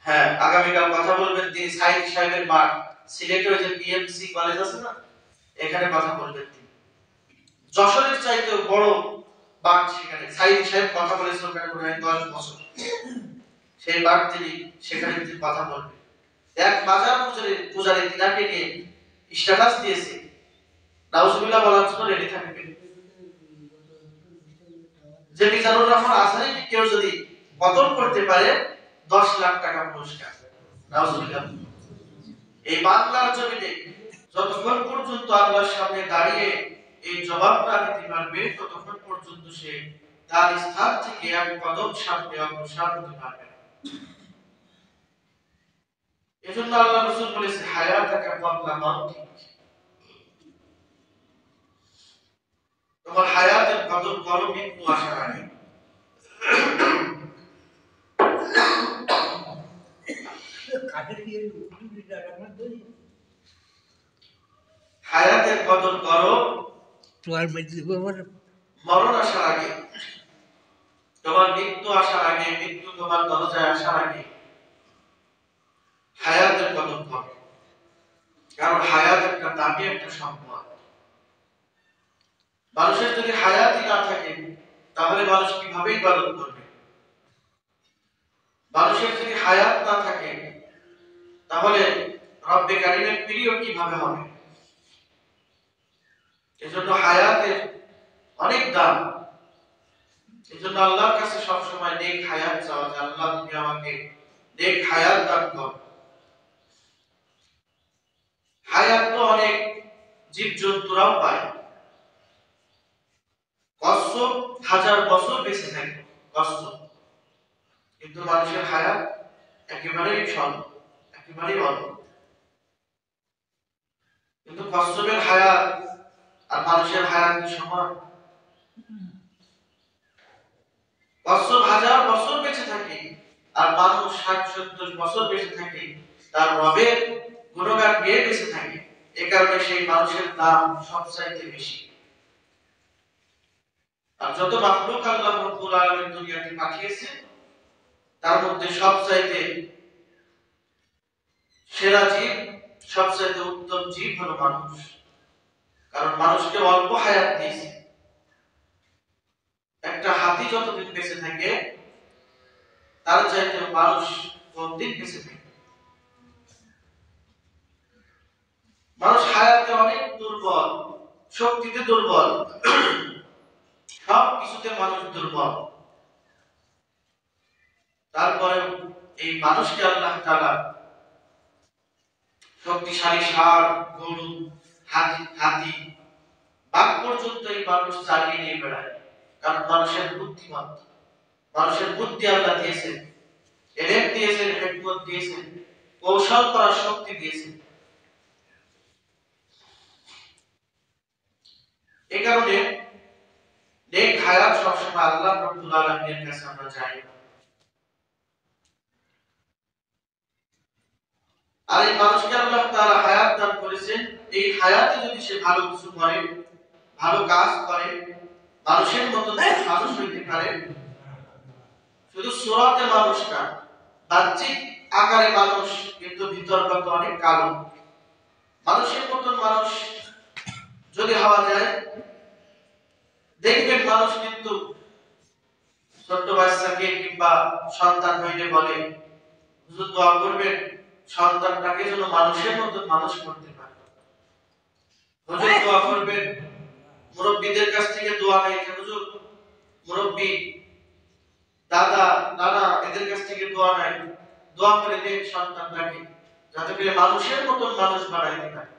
হ্যাঁ, আগামীকাল কথা বলবেন তিনি সাইদ সাহেবের মাঠ সিলেটের যে পিএমসি কলেজ আছে না, এখানে কথা বলবেন তিনি। যশোরের চাইতে বড় বাঘ সেখানে সাইদ সাহেব কথা বলেছিল ওখানে প্রায় 10 বছর। সেই বাঘ তিনি সেখানে তিনি কথা বলবেন। এক বাজার পূজারী তিনাকে নিয়ে স্ট্যাটাস দিয়েছে, নাউজুবিল্লাহ বলার জন্য রেডি থাকবেন যে মিজানুর রহমান আজহারীকে কেউ যদি বদল করতে পারে 10 লাখ টাকা পুরস্কার। নাউজুবিল্লাহ। এই বাংলার জমিনে যতক্ষণ পর্যন্ত আল্লাহর সামনে দাঁড়িয়ে এই জবাবটা দিতে পারবে ততক্ষণ পর্যন্ত সে তার স্থান থেকে এক কদম সামনে অগ্রসর হতে পারবে। এজন্য আল্লাহ রাসূল বলেছে হায়াতাকা ক্বাবলা মাউতিক, তোমার হায়াতের কদর করো মৃত্যু আসার আগে। হায়াতের কদর করো মরণ আসার আগে, তোমার মৃত্যু আসার আগে, মৃত্যু তোমার দরজায় আসার আগে হায়াতের কদর করো। কারণ হায়াত একটা দামি একটা সম্পদ। মানুষের যদি হায়াতই না থাকে তাহলে মানুষ কিভাবে ইবাদত করবে? মানুষের যদি হায়াত না থাকে তাহলে রব্বে কারীমের প্রিয় কিভাবে হবে? এজন্য হায়াতের অনেক দাম। এজন্য আল্লাহর কাছে সব সময় নেক হায়াত চাওয়া যায়, আল্লাহ তুমি আমাকে নেক হায়াত দান করো। হায়াত তো অনেক জীবজন্তুরাও পায়, কচ্ছপ 1000 বছর বেঁচে থাকে কচ্ছপ, কিন্তু মানুষের হায়াত একেবারেই স্বল্প, একেবারেই অল্প। কিন্তু কচ্ছপের হায়াত আর মানুষের হায়াত সমান। কচ্ছপ 1000 বছর বেঁচে থাকে আর মানুষ 60-70 বছর বেঁচে থাকে, তার রবের গুণগান গেয়ে বেঁচে থাকে। এই কারণে সেই মানুষের দাম সবচাইতে বেশি। আর যত মাখলুক আল্লাহ রাব্বুল আলামিন দুনিয়াতে পাঠিয়েছে তার মধ্যে সবচাইতে সেরা জীব, সবচাইতে উত্তম জীব হলো মানুষ। কারণ মানুষকে অল্প হায়াত দিয়েছে। একটা হাতি যতদিন বেঁচে থাকে তার চাইতে মানুষ কম দিন বেঁচে থাকে। মানুষ হায়াতে অনেক দুর্বল, শক্তিতে দুর্বল, সব কিছুতে মানুষ দুর্বল। তারপরে এই মানুষকে আল্লাহ তাআলা শক্তিশালী ষাঁড়, গরু, হাতি, বাঘ পর্যন্ত এই মানুষ চালিয়ে নিয়ে বেড়ায়। কারণ মানুষের বুদ্ধিমত্তা, মানুষের বুদ্ধি আল্লাহ দিয়েছেন, এলেম দিয়েছেন, হিকমত দিয়েছেন, কৌশল করার শক্তি দিয়েছেন। এই কারণে নেক হায়াত সবসময় আল্লাহ রাব্বুল আলামিনের কাছে আমরা চাই। আর এই মানুষকে আল্লাহ তাআলা হায়াত দান করেছেন, এই হায়াতে যদি সে ভালো কিছু করে, ভালো কাজ করে, মানুষের মতো মানুষ হইতে পারে। শুধু সূরাতে মানুষ না, বাহ্যিক আকারে মানুষ, কিন্তু ভিতরগত অনেক কালো। মানুষের মতন মানুষ যদি হওয়া যায়, দেখবেন মানুষ কিন্তু ছোট্ট বাচ্চাকে কিংবা সন্তান হইলে বলে হুজুর দোয়া করবেন সন্তানটাকে যেন মানুষের মতো মানুষ করতে পারে। হুজুর দোয়া করবেন, মুরব্বিদের কাছ থেকে দোয়া নেয়, হুজুর মুরব্বি দাদা নানা এদের কাছ থেকে দোয়া নেয়, দোয়া করে দেন সন্তানটাকে যাতে করে মানুষের মতো মানুষ বানাইতে পারে।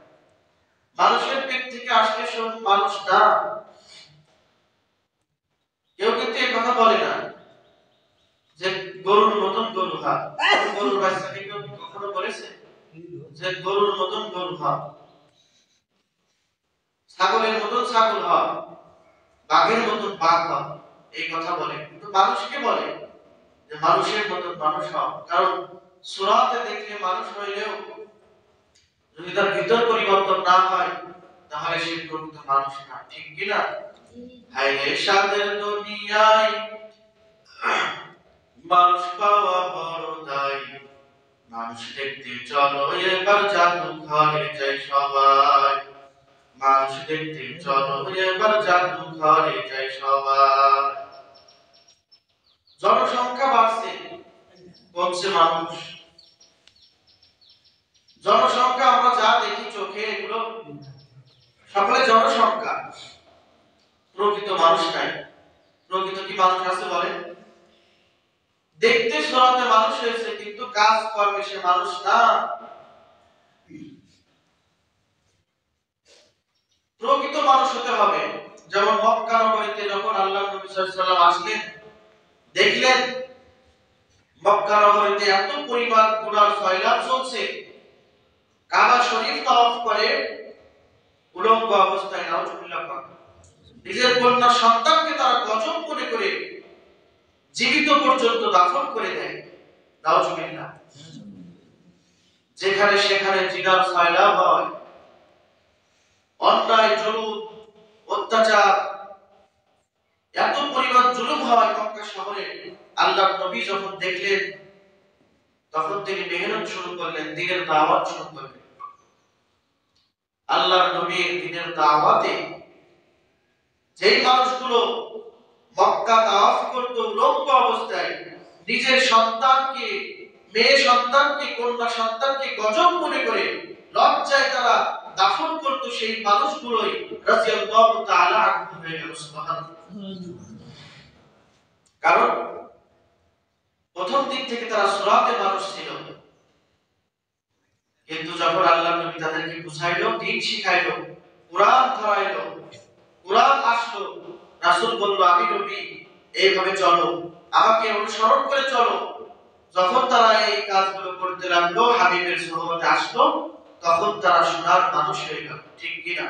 মানুষের পেট থেকে আসলে সব মানুষ না। কেউ কিন্তু এই কথা বলে না যে গরুর মতন গরু হা, গরুর বাচ্চাকে কেউ কখনো বলেছে যে গরুর মতন গরু হা, ছাগলের মতন ছাগল হা, বাঘের মতন বাঘ হা, এই কথা বলে। কিন্তু মানুষকে বলে যে মানুষের মতন মানুষ হও। কারণ সূরাতে দেখলে মানুষ হইলেও যদি তার ভিতর পরিবর্তন না হয় তাহলে সে প্রকৃত মানুষ না। ঠিক কি না? হায় রে সাদের দুনিয়ায় মানুষ পাওয়া বড় দায়, মানুষ দেখতে চলো এবার জাদু ঘরে যাই সবাই, মানুষ দেখতে চলো এবার জাদু ঘরে যাই সবাই। জনসংখ্যা বাড়ছে, কমছে মানুষ। জনসংখ্যা আমরা যা দেখি চোখে এগুলো সকলে জনসংখ্যা, প্রকৃত মানুষ নাই। প্রকৃত কি মানুষ আছে বলেন? দেখতে সরাতে মানুষ হয়েছে, কিন্তু কাজ কর্মে সে মানুষ না। প্রকৃত মানুষ হতে হবে। যেমন মক্কা নগরীতে যখন আল্লাহ নবী সাল্লাল্লাহু আলাইহি ওয়াসাল্লাম আসলেন, দেখলেন মক্কা নগরীতে এত পরিমাণ গুনার সয়লাব চলছে, কাবা শরীফ তাওয়াফ করে উলঙ্গ অবস্থায়, নাউজুবিল্লাহ, নিজের কন্যা সন্তানকে তারা গজব মনে করে জীবিত পর্যন্ত দাফন করে দেয়, নাউজুবিল্লাহ। যেখানে সেখানে জিনার সয়লাব হয়, অন্যায় জুলুম অত্যাচার, এত পরিমাণ জুলুম হয় মক্কা শহরে। আল্লাহর নবী যখন দেখলেন, তখন তিনি মেহনত শুরু করলেন, দ্বীনের দাওয়াত শুরু করলেন। আল্লাহর নবীর দ্বীনের দাওয়াতে যেই মানুষগুলো মক্কা তাওয়াফ করত উলঙ্গ অবস্থায়, নিজের সন্তানকে, মেয়ে সন্তানকে, কন্যা সন্তানকে গজব মনে করে লজ্জায় তারা দাফন করত, সেই মানুষগুলোই রাদিয়াল্লাহু তাআলা আনহু হয়ে গেল। সুবহানাল্লাহ। কারণ প্রথম দিক থেকে তারা সুরাতে মানুষ ছিল, কিন্তু যখন আল্লাহর নবী তাদেরকে বুঝাইলো, দ্বীন শিখাইলো, কুরআন ধরাইলো, কুরআন আসলো, রাসূল বলল আমি নবী, এইভাবে চলো, আমাকে অনুসরণ করে চলো। যখন তারা এই কাজগুলো করতে লাগলো, হাবিবের সুহবতে আসলো, তখন তারা সোনার মানুষ হয়ে গেল। ঠিক কি না?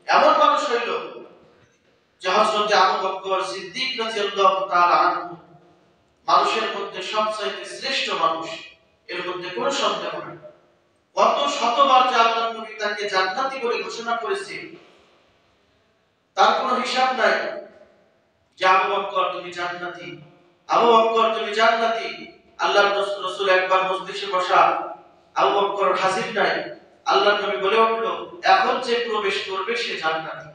এমন মানুষ হইল যে হযরত আবু বকর সিদ্দিক রাদিয়াল্লাহু তাআলা আনহু মানুষের মধ্যে সবচেয়ে শ্রেষ্ঠ মানুষ, এর মধ্যে কোনো সন্দেহ নেই। কত শতবার যে আল্লাহর নবী তাকে জান্নাতি বলে ঘোষণা করেছে, তার কোনো হিসাব নাই। যে আবু বকর তুমি জান্নাতি, আবু বকর তুমি জান্নাতি। আল্লাহর রাসূল একবার মজলিসে বসা, আবু বকর হাজির নাই। আল্লাহর নবী বলে উঠল, এখন যে প্রবেশ করবে সে জান্নাতি।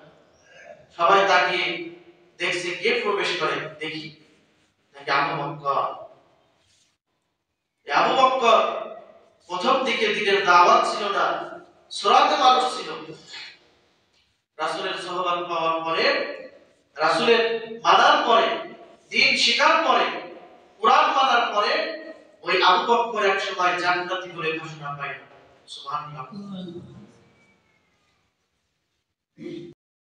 সবাই তাকিয়ে দেখছে কে প্রবেশ করে, দেখি নাকি আবু বকর। আবু বকর প্রথম দিকে দ্বীনের দাওয়াত ছিল না, সুরাতে মানুষ ছিল। রাসূলের সুহবত পাওয়ার পরে, রাসূলের মানার পরে, দ্বীন শিখার পরে, কুরআন মানার পরে, ওই আবু বকর এক সময় জান্নাতি বলে ঘোষণা পায়। সুবহানাল্লাহ।